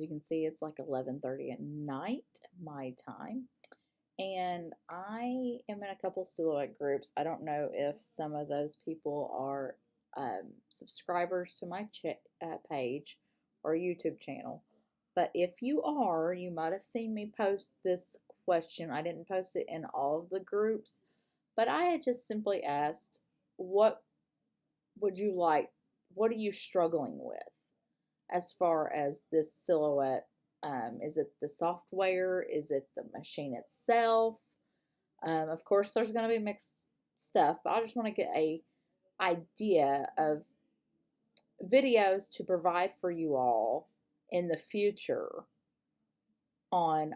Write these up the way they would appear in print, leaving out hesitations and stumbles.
you can see, it's like 11:30 at night, my time. And I am in a couple silhouette groups. I don't know if some of those people are subscribers to my page or YouTube channel. But if you are, you might have seen me post this question. I didn't post it in all of the groups, but I had just simply asked, what would you like? What are you struggling with as far as this silhouette? Is it the software? Is it the machine itself? Of course, there's going to be mixed stuff, but I just want to get a idea of videos to provide for you all in the future on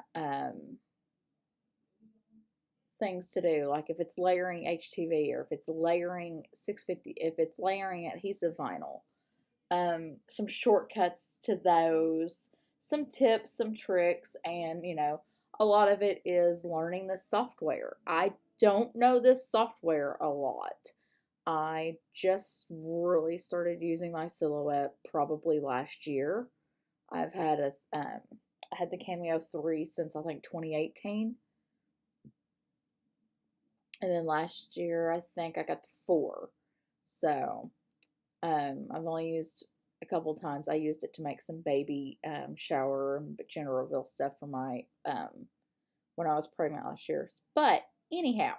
things to do, like if it's layering HTV or if it's layering 650, if it's layering adhesive vinyl, some shortcuts to those, some tips, some tricks, and a lot of it is learning the software. I don't know this software a lot. I just really started using my silhouette probably last year. I've had I had the Cameo 3 since I think 2018. And then last year, I think I got the 4. So I've only used a couple times. I used it to make some baby shower and gender reveal stuff for my when I was pregnant last year. But anyhow,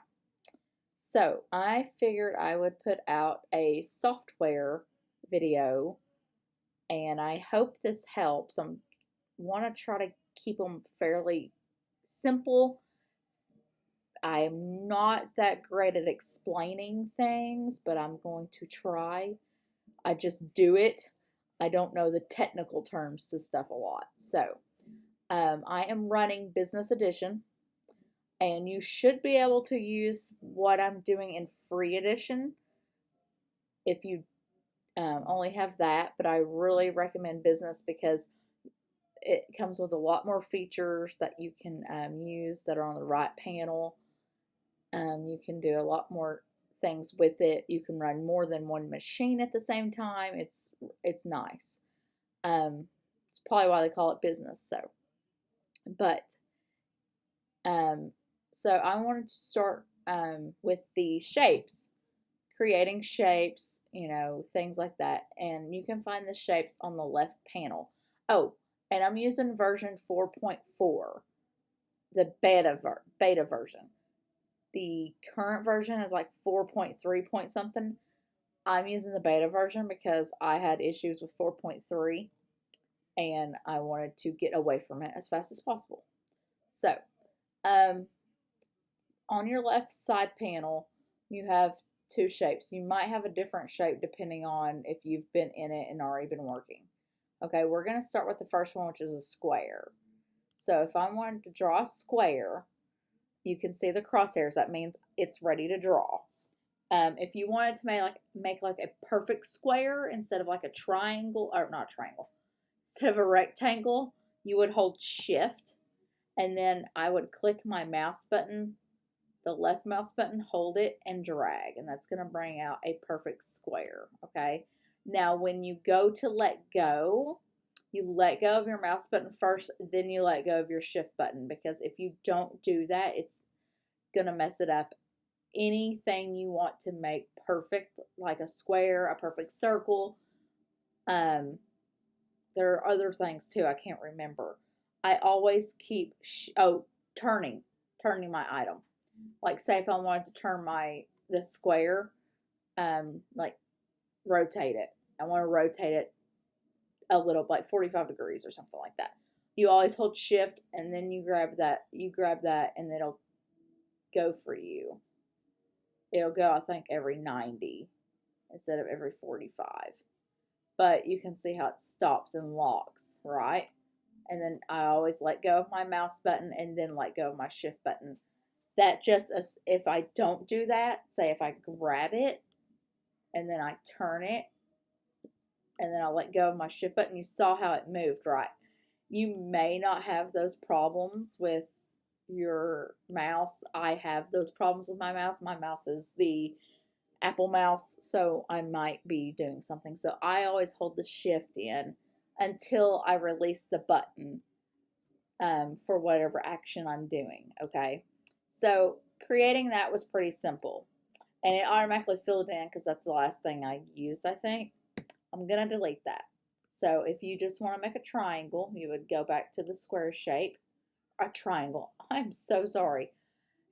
so I figured I would put out a software video, and I hope this helps. I want to try to keep them fairly simple. I'm not that great at explaining things, but I'm going to try. I just do it. I don't know the technical terms to stuff a lot. So I am running Business Edition, and you should be able to use what I'm doing in Free Edition if you only have that. But I really recommend Business because it comes with a lot more features that you can use that are on the right panel. You can do a lot more things with it. You can run more than one machine at the same time. It's nice. It's probably why they call it Business. So I wanted to start with the shapes, creating shapes, things like that. And you can find the shapes on the left panel. Oh, and I'm using version 4.4, the beta version. The current version is like 4.3 point something. I'm using the beta version because I had issues with 4.3 and I wanted to get away from it as fast as possible. So, on your left side panel, you have two shapes. You might have a different shape depending on if you've been in it and already been working. Okay, we're going to start with the first one, which is a square. So if I wanted to draw a square, you can see the crosshairs. That means it's ready to draw. If you wanted to make like a perfect square instead of like a triangle, or not triangle, instead of a rectangle, you would hold Shift, and then I would click my mouse button, the left mouse button, hold it, and drag, and that's going to bring out a perfect square. Okay. Now, when you go to let go, you let go of your mouse button first, then you let go of your Shift button, because if you don't do that, it's going to mess it up. Anything you want to make perfect, like a square, a perfect circle, there are other things too, I can't remember. I always keep, turning my item. Like say if I wanted to turn this square, like rotate it. I want to rotate it a little, like 45 degrees or something like that. You always hold Shift and then you grab that, and it'll go for you. It'll go, I think, every 90 instead of every 45. But you can see how it stops and locks, right? And then I always let go of my mouse button and then let go of my Shift button. That just, if I don't do that, say if I grab it and then I turn it and then I let go of my Shift button, you saw how it moved, right? You may not have those problems with your mouse. I have those problems with my mouse. My mouse is the Apple mouse, so I might be doing something. So I always hold the Shift in until I release the button for whatever action I'm doing, okay? So creating that was pretty simple. And it automatically filled in because that's the last thing I used, I think. I'm going to delete that. So if you just want to make a triangle, you would go back to the square shape. A triangle. I'm so sorry.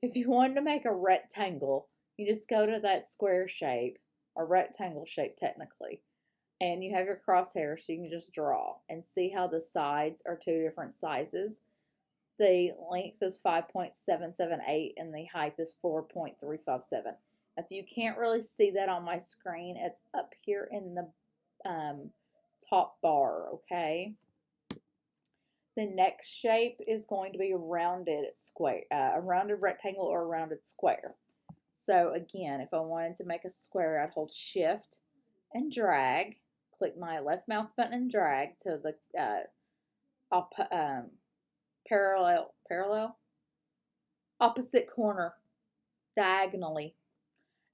If you wanted to make a rectangle, you just go to that square shape, or rectangle shape technically, and you have your crosshairs so you can just draw and see how the sides are two different sizes. The length is 5.778 and the height is 4.357. If you can't really see that on my screen, it's up here in the top bar, okay? The next shape is going to be a rounded square, a rounded rectangle or a rounded square. So again, if I wanted to make a square, I'd hold Shift and drag, click my left mouse button and drag to the parallel, opposite corner, diagonally.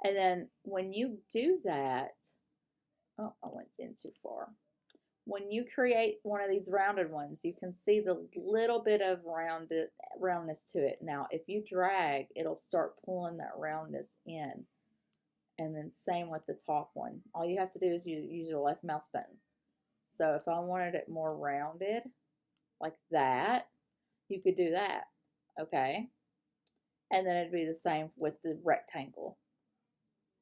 And then when you do that, oh, I went in too far. When you create one of these rounded ones, you can see the little bit of roundness to it. Now, if you drag, it'll start pulling that roundness in. And then same with the top one. All you have to do is use your left mouse button. So if I wanted it more rounded, like that, you could do that, okay? And then it'd be the same with the rectangle.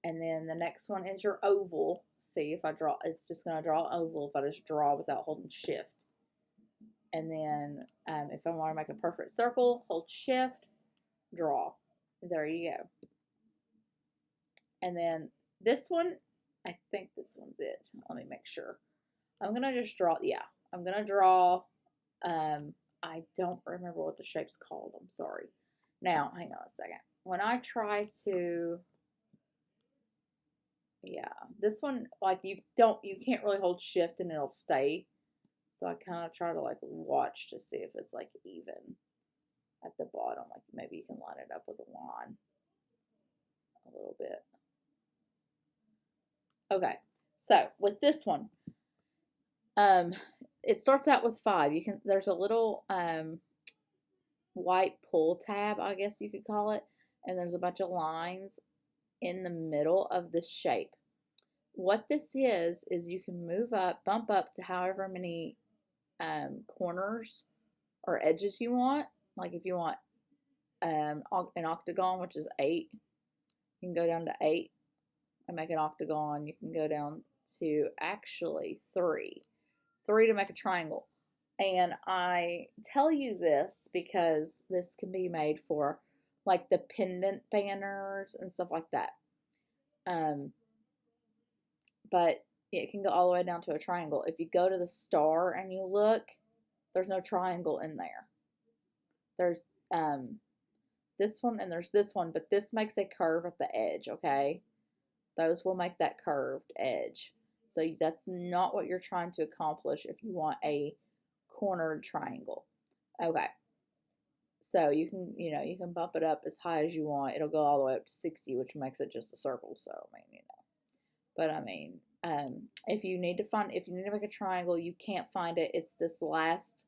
And then the next one is your oval. See, if I draw, it's just going to draw an oval if I just draw without holding Shift. And then if I want to make a perfect circle, hold Shift, draw. There you go. And then this one, I think this one's it. Let me make sure. I'm going to just draw, yeah, I'm going to draw, I don't remember what the shape's called. I'm sorry. Now, hang on a second. When I try to, yeah, this one, like you can't really hold Shift and it'll stay. So I kind of try to like watch to see if it's like even at the bottom. Like maybe you can line it up with a line a little bit. Okay, so with this one, it starts out with 5. There's a little white pull tab, I guess you could call it, and there's a bunch of lines in the middle of this shape. What this is you can move up, bump up to however many corners or edges you want. Like if you want an octagon, which is 8, you can go down to 8 and make an octagon. You can go down to actually 3 to make a triangle. And I tell you this because this can be made for like the pendant banners and stuff like that. But it can go all the way down to a triangle. If you go to the star and you look, there's no triangle in there. There's this one and there's this one, but this makes a curve at the edge, okay? Those will make that curved edge. So that's not what you're trying to accomplish if you want a cornered triangle. Okay. So you can bump it up as high as you want. It'll go all the way up to 60, which makes it just a circle. So, I mean, But I mean, if you need to make a triangle, you can't find it. It's this last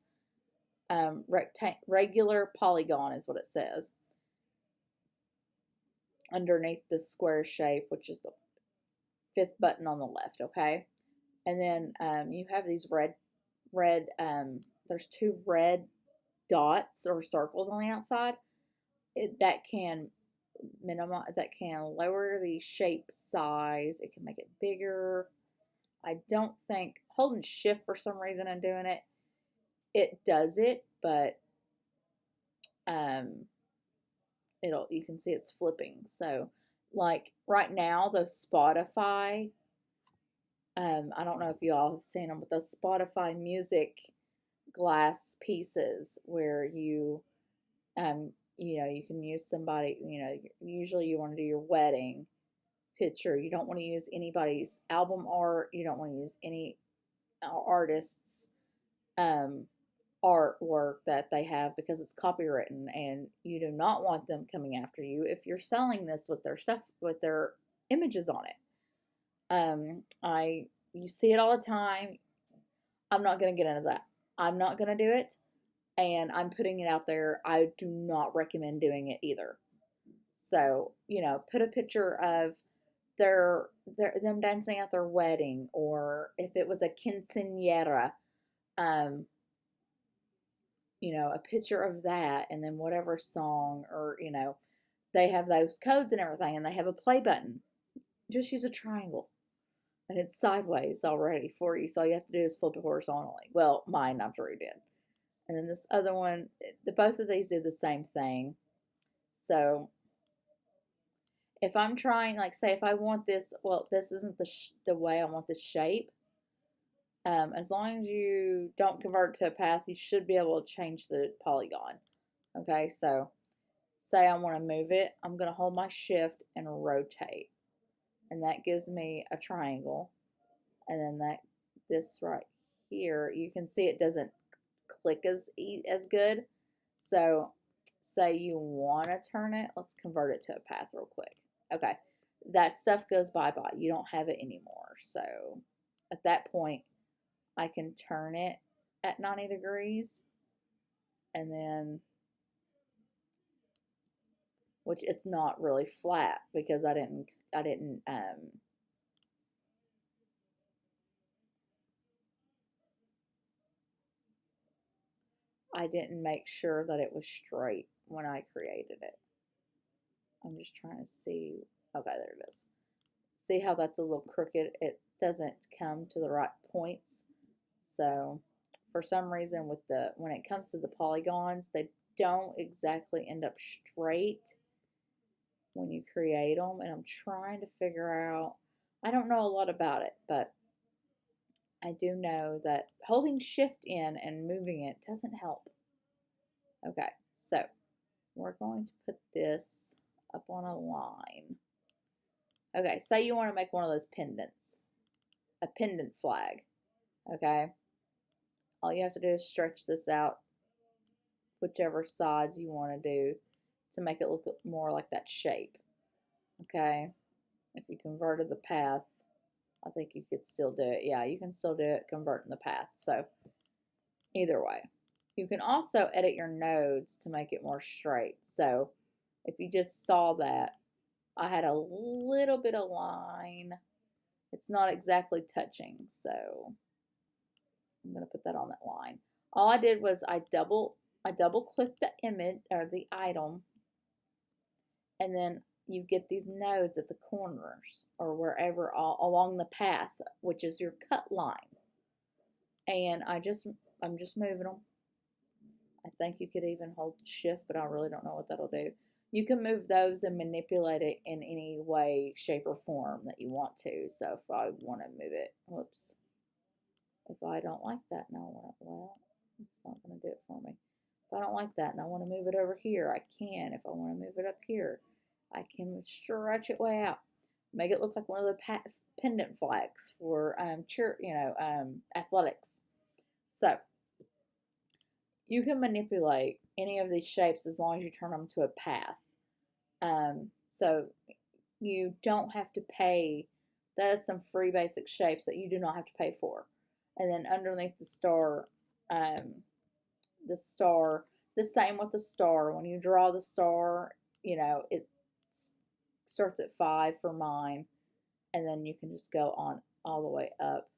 regular polygon is what it says underneath the square shape, which is the 5th button on the left, okay? And then you have these red, there's 2 red dots or circles on the outside that can lower the shape size. It can make it bigger. I don't think holding Shift for some reason and doing it does it, but you can see it's flipping. So like right now, those Spotify, I don't know if you all have seen them, but those Spotify music glass pieces where you can use somebody, usually you want to do your wedding picture. You don't want to use anybody's album art. You don't want to use any artist's artwork that they have because it's copywritten, and you do not want them coming after you if you're selling this with their stuff, with their images on it. You see it all the time. I'm not going to get into that. I'm not going to do it, and I'm putting it out there. I do not recommend doing it either. So, you know, put a picture of them dancing at their wedding, or if it was a quinceañera, um, you know, a picture of that, and then whatever song, or, you know, they have those codes and everything, and they have a play button. Just use a triangle, and it's sideways already for you. So all you have to do is flip it horizontally. Well, mine, I've already did. And then this other one, both of these do the same thing. So if I'm trying, like, say if I want this, well, this isn't the way I want this shape. As long as you don't convert to a path, you should be able to change the polygon. Okay, so say I want to move it, I'm going to hold my shift and rotate. And that gives me a triangle. And then this right here, you can see it doesn't click as good. So say you want to turn it, let's convert it to a path real quick. Okay, that stuff goes bye-bye. You don't have it anymore. So at that point, I can turn it at 90 degrees, and then, which it's not really flat because I didn't make sure that it was straight when I created it. I'm just trying to see. Okay, there it is. See how that's a little crooked? It doesn't come to the right points. So for some reason when it comes to the polygons, they don't exactly end up straight when you create them. And I'm trying to figure out, I don't know a lot about it, but I do know that holding shift in and moving it doesn't help. Okay, so we're going to put this up on a line. Okay, say you want to make one of those pendants, a pendant flag. Okay, all you have to do is stretch this out whichever sides you want to do to make it look more like that shape. Okay, if you converted the path, I think you could still do it. Yeah, you can still do it converting the path. So either way, you can also edit your nodes to make it more straight. So if you just saw that, I had a little bit of line. It's not exactly touching, so I'm going to put that on that line. All I did was I double clicked the image or the item, and then you get these nodes at the corners or wherever along the path, which is your cut line. And I'm just moving them. I think you could even hold shift, but I really don't know what that'll do. You can move those and manipulate it in any way, shape, or form that you want to. So if I want to move it, whoops. If I don't like that, no, well, it's not going to do it for me. If I don't like that and I want to move it over here, I can. If I want to move it up here, I can stretch it way out. Make it look like one of the pendant flags for athletics. So you can manipulate any of these shapes as long as you turn them to a path. So you don't have to pay. That is some free basic shapes that you do not have to pay for. And then underneath the star, the same with the star. When you draw the star, you know, it starts at 5 for mine, and then you can just go on all the way up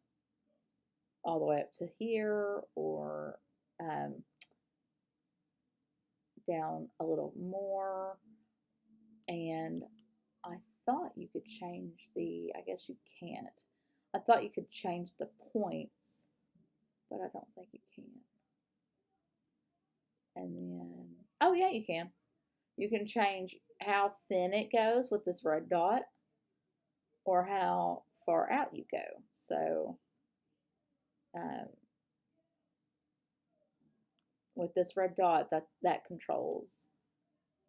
to here, or down a little more. And I thought you could change I guess you can't. I thought you could change the points, but I don't think you can. And then, oh yeah, you can. You can change how thin it goes with this red dot, or how far out you go. So with this red dot, that controls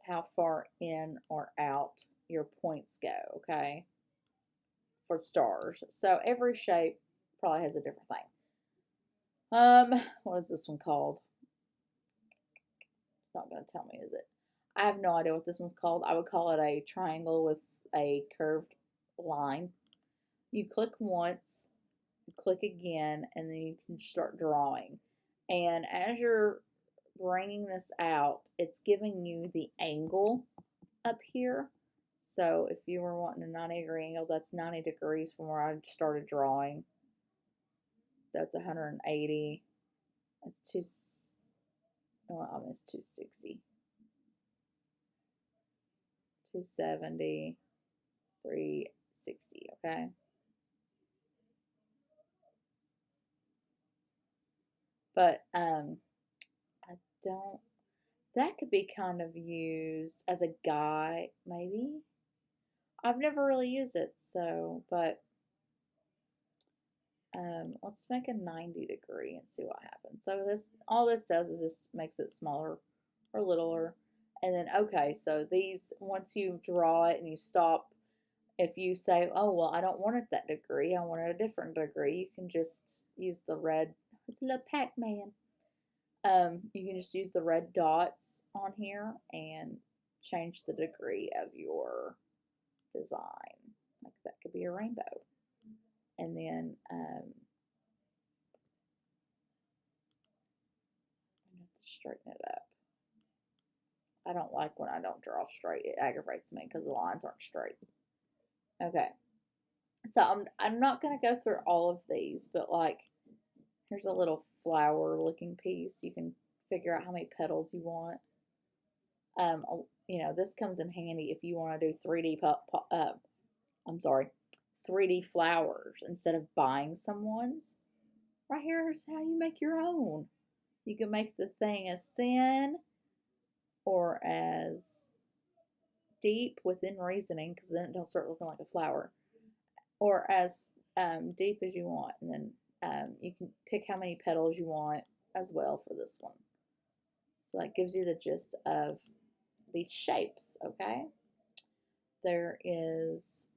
how far in or out your points go, okay, for stars. So every shape probably has a different thing. What is this one called? It's not going to tell me, is it? I have no idea what this one's called. I would call it a triangle with a curved line. You click once, click again, and then you can start drawing. And as you're bringing this out, it's giving you the angle up here. So if you were wanting a 90-degree angle, that's 90 degrees from where I started drawing. That's 180. That's almost 260. 270, 360, okay? But I don't, that could be kind of used as a guide, maybe. I've never really used it, so, but let's make a 90 degree and see what happens. So all this does is just makes it smaller or littler. And then, okay, so these, once you draw it and you stop, if you say, oh, well, I don't want it that degree, I want it a different degree, you can just use the red, it's a little Pac-Man. You can just use the red dots on here and change the degree of your design. Like that could be a rainbow. And then I have to straighten it up. I don't like when I don't draw straight. It aggravates me because the lines aren't straight. Okay. So I'm not going to go through all of these, but like here's a little flower looking piece. You can figure out how many petals you want. You know, this comes in handy if you want to do 3D flowers instead of buying someone's. Right here's how you make your own. You can make the thing as thin or as deep within reasoning, because then it don't start looking like a flower, or as deep as you want. And then you can pick how many petals you want as well for this one. So that gives you the gist of these shapes, okay? There is,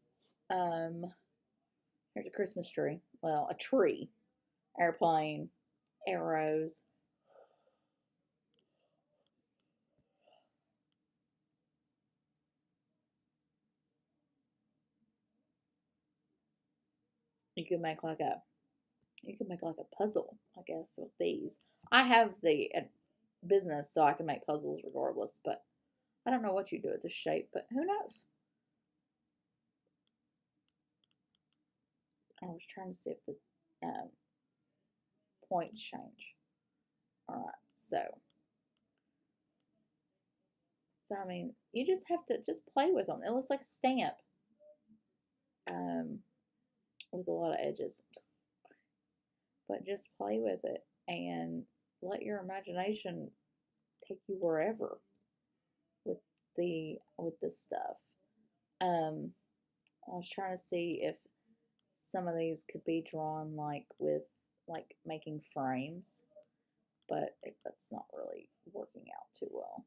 here's a Christmas tree. Well, a tree, airplane, arrows. You can make like a puzzle, I guess, with these. I have the business, so I can make puzzles regardless, but I don't know what you do with this shape, but who knows? I was trying to see if the points change. All right, so I mean, you just have to just play with them. It looks like a stamp with a lot of edges, but just play with it and let your imagination take you wherever with this stuff. I was trying to see if some of these could be drawn like with like making frames, but that's not really working out too well.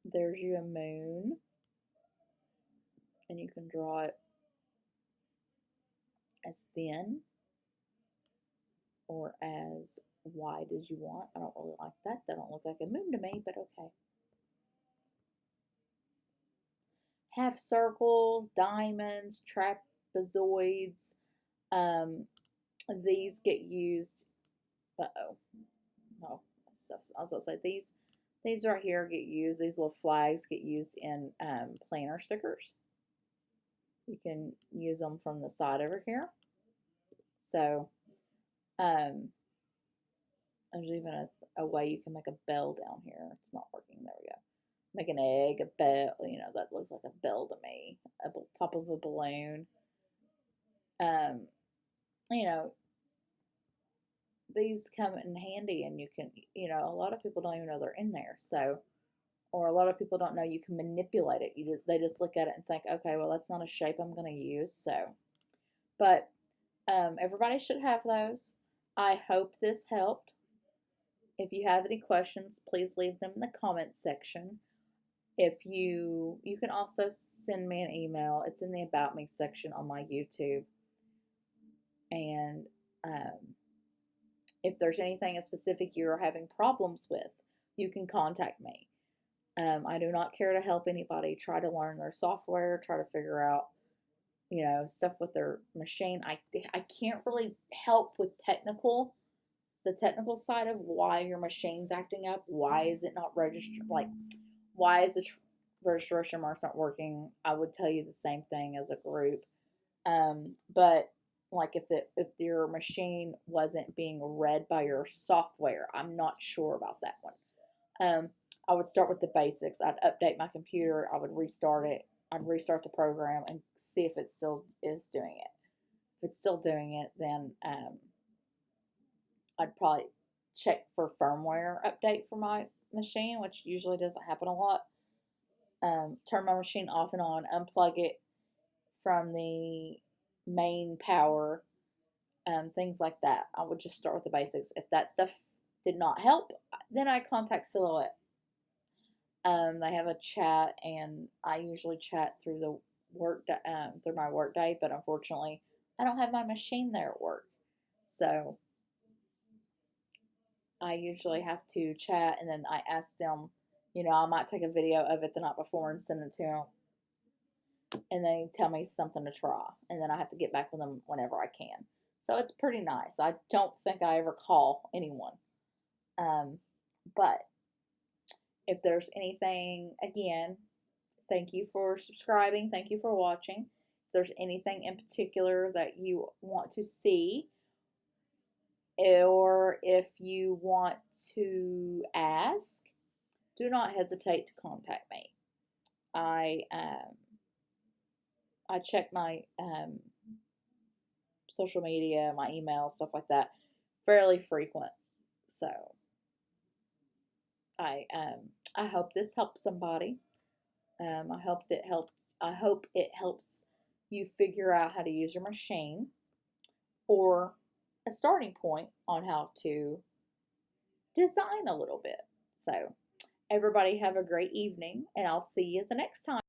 There's you a moon, and you can draw it as thin or as wide as you want. I don't really like that. That don't look like a moon to me, but okay. Half circles, diamonds, trapezoids. These get used. Uh-oh. No, I was going to say these right here get used. These little flags get used in planner stickers. You can use them from the side over here. So there's even a way you can make a bell down here. It's not working. There we go. Make an egg, a bell. You know, that looks like a bell to me. Top of a balloon. You know, these come in handy, and you can, you know, a lot of people don't even know they're in there. So, or a lot of people don't know you can manipulate it. They just look at it and think, okay, well, that's not a shape I'm going to use. So, but everybody should have those. I hope this helped. If you have any questions, please leave them in the comments section. If you can also send me an email. It's in the About Me section on my YouTube. And if there's anything specific you're having problems with, you can contact me. I do not care to help anybody try to learn their software, try to figure out, you know, stuff with their machine. I can't really help with the technical side of why your machine's acting up. Why is it not registered? Like, why is the registration marks not working? I would tell you the same thing as a group. But like if your machine wasn't being read by your software, I'm not sure about that one. I would start with the basics. I'd update my computer. I would restart it. I'd restart the program and see if it still is doing it. If it's still doing it, then I'd probably check for firmware update for my machine, which usually doesn't happen a lot. Turn my machine off and on, unplug it from the main power, things like that. I would just start with the basics. If that stuff did not help, then I contact Silhouette. They have a chat, and I usually chat through the through my work day, but unfortunately, I don't have my machine there at work, so I usually have to chat, and then I ask them. You know, I might take a video of it the night before and send it to them, and they tell me something to try, and then I have to get back with them whenever I can. So it's pretty nice. I don't think I ever call anyone, but if there's anything, again, thank you for subscribing. Thank you for watching. If there's anything in particular that you want to see, or if you want to ask, do not hesitate to contact me. I check my social media, my email, stuff like that, fairly frequent. So I hope this helps somebody. I hope it helps you figure out how to use your machine, or a starting point on how to design a little bit. So everybody have a great evening, and I'll see you the next time.